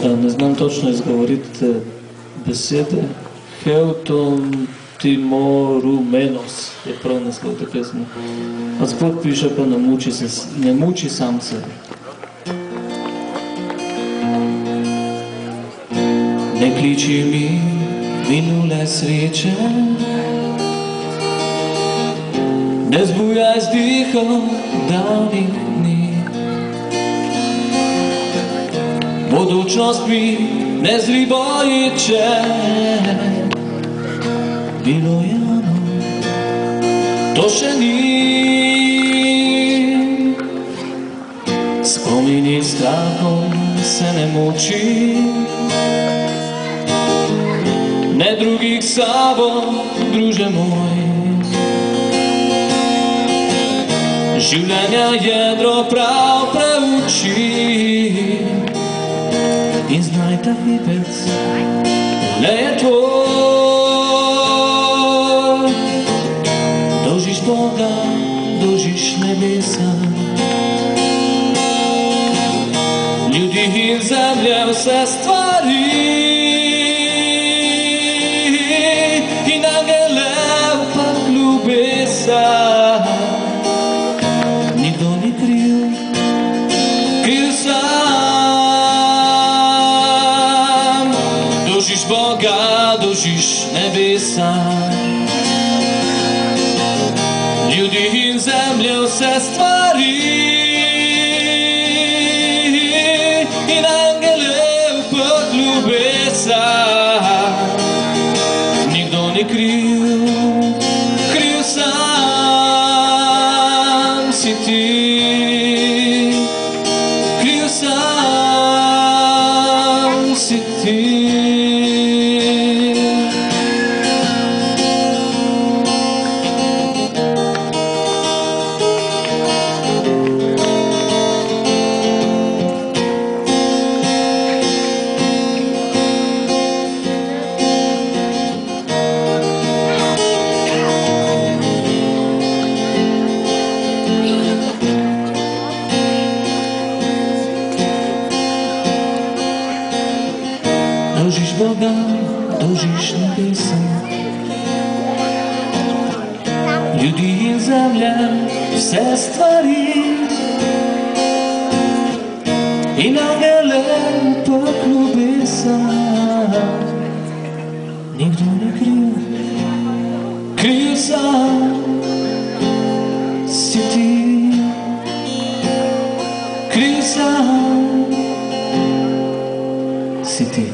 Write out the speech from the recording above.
Не знам точно изговорите беседе. Хеутон Тиморуменос е пронеслата песна. Аз Бог пише па не мучи сам се. Не кличи ми минуле срече, не збуяй с дихом давних дни. Budućnost mi ne zribojiće, bilo je ono, to še ni. Spomini strahom se ne muči, ne drugih sabo, druže moj. Življenja jedro prav preuči in znaj ta hipec le je tvoj. Dožiš Boga, dožiš nebesa, ljudi in zemlje, vse stvari in angele pa ljubesa. Nikdo ni kriv, kriv sam. Dožiš Boga, dožiš nebesa, ljudi in zemlje, vse stvari in angele pa ljubesa. Nikdo ni kriv, kriv sam si ti, kriv sam si ti. Dožiš Boga, dožiš nebesa, ljudi in zemlje, vse stvari in angele pa ljubesa. Nikdo ni kriv, kriv sam si ti, kriv sam si ti.